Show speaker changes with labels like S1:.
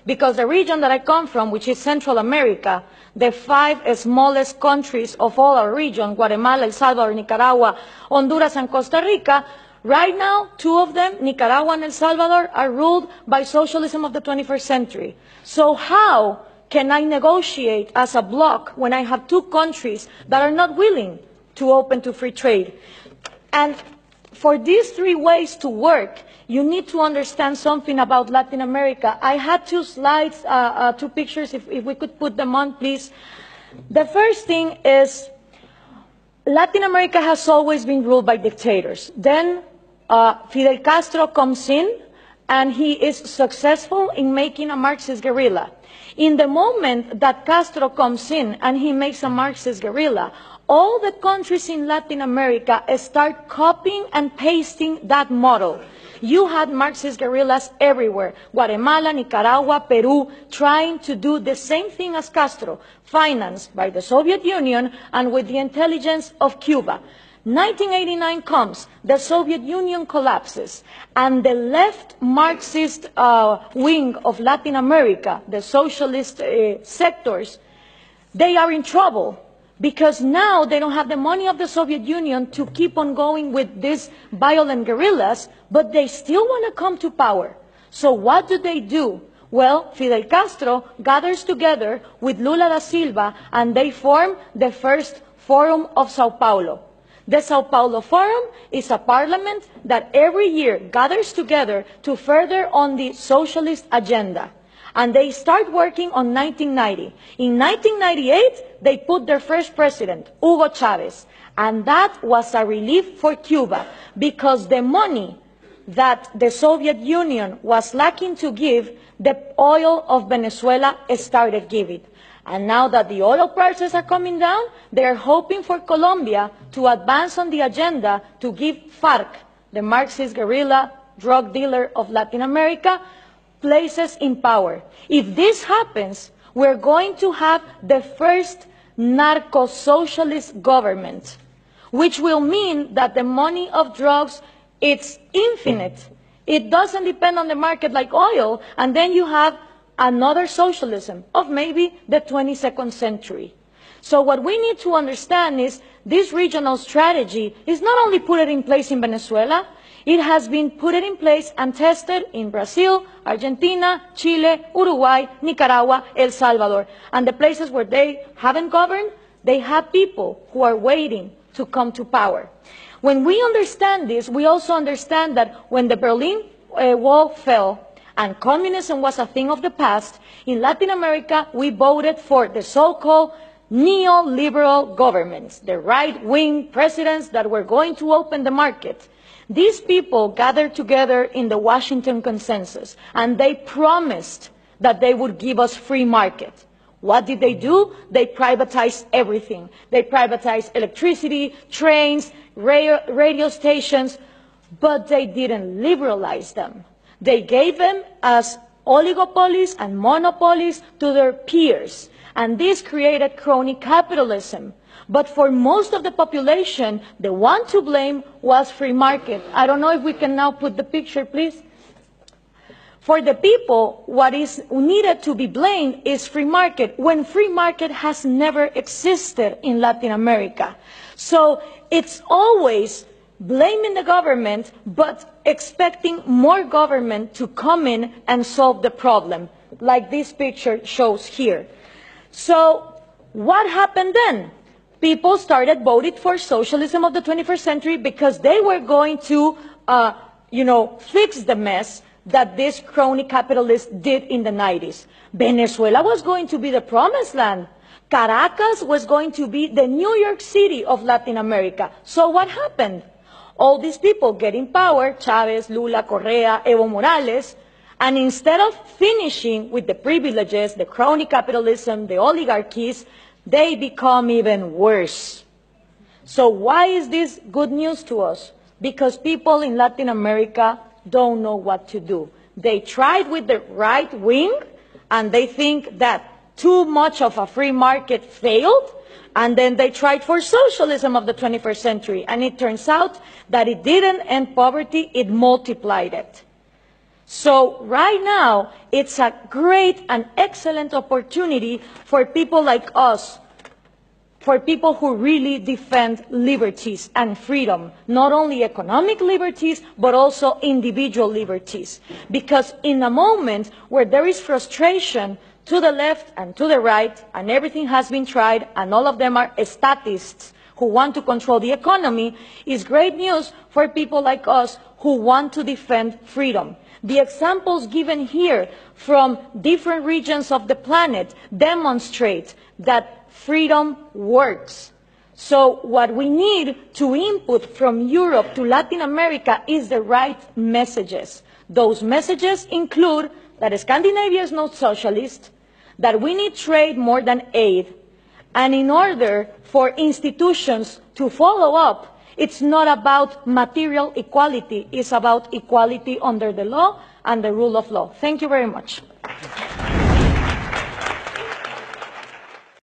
S1: Because the region that I come from, which is Central America, the 5 smallest countries of all our region, Guatemala, El Salvador, Nicaragua, Honduras, and Costa Rica, right now, 2 of them, Nicaragua and El Salvador, are ruled by socialism of the 21st century. So how can I negotiate as a bloc when I have 2 countries that are not willing to open to free trade? And for these 3 ways to work, you need to understand something about Latin America. I had 2 slides, 2 pictures, if we could put them on, please. The first thing is Latin America has always been ruled by dictators. Then Fidel Castro comes in, and he is successful in making a Marxist guerrilla. In the moment that Castro comes in and he makes a Marxist guerrilla, all the countries in Latin America start copying and pasting that model. You had Marxist guerrillas everywhere, Guatemala, Nicaragua, Peru, trying to do the same thing as Castro, financed by the Soviet Union and with the intelligence of Cuba. 1989 comes, the Soviet Union collapses, and the left Marxist wing of Latin America, the socialist sectors, they are in trouble. Because now they don't have the money of the Soviet Union to keep on going with these violent guerrillas, but they still want to come to power. So what do? Well, Fidel Castro gathers together with Lula da Silva, and they form the first Forum of Sao Paulo. The Sao Paulo Forum is a parliament that every year gathers together to further on the socialist agenda. And they start working on 1990. In 1998, they put their first president, Hugo Chavez. And that was a relief for Cuba, because the money that the Soviet Union was lacking to give, the oil of Venezuela started giving. And now that the oil prices are coming down, they are hoping for Colombia to advance on the agenda to give FARC, the Marxist guerrilla drug dealer of Latin America, places in power. If this happens, we're going to have the first narco-socialist government, which will mean that the money of drugs, it's infinite. It doesn't depend on the market like oil, and then you have another socialism of maybe the 22nd century. So what we need to understand is this regional strategy is not only put in place in Venezuela, it has been put in place and tested in Brazil, Argentina, Chile, Uruguay, Nicaragua, El Salvador. And the places where they haven't governed, they have people who are waiting to come to power. When we understand this, we also understand that when the Berlin Wall fell and communism was a thing of the past, in Latin America we voted for the so-called neoliberal governments, the right-wing presidents that were going to open the market. These people gathered together in the Washington Consensus, and they promised that they would give us free market. What did they do? They privatized everything. They privatized electricity, trains, radio stations, but they didn't liberalize them. They gave them as oligopolies and monopolies to their peers, and this created crony capitalism. But for most of the population, the one to blame was free market. I don't know if we can now put the picture, please. For the people, what is needed to be blamed is free market, when free market has never existed in Latin America. So it's always blaming the government, but expecting more government to come in and solve the problem, like this picture shows here. So what happened then? People started voting for socialism of the 21st century because they were going to, fix the mess that this crony capitalists did in the 90s. Venezuela was going to be the promised land. Caracas was going to be the New York City of Latin America. So what happened? All these people get in power, Chavez, Lula, Correa, Evo Morales, and instead of finishing with the privileges, the crony capitalism, the oligarchies, they become even worse. So why is this good news to us? Because people in Latin America don't know what to do. They tried with the right wing, and they think that too much of a free market failed, and then they tried for socialism of the 21st century, and it turns out that it didn't end poverty, it multiplied it. So right now, it's a great and excellent opportunity for people like us, for people who really defend liberties and freedom, not only economic liberties, but also individual liberties. Because in a moment where there is frustration to the left and to the right, and everything has been tried, and all of them are statists who want to control the economy, is great news for people like us who want to defend freedom. The examples given here from different regions of the planet demonstrate that freedom works. So what we need to input from Europe to Latin America is the right messages. Those messages include that Scandinavia is not socialist, that we need trade more than aid, and in order for institutions to follow up, it's not about material equality, it's about equality under the law and the rule of law. Thank you very much.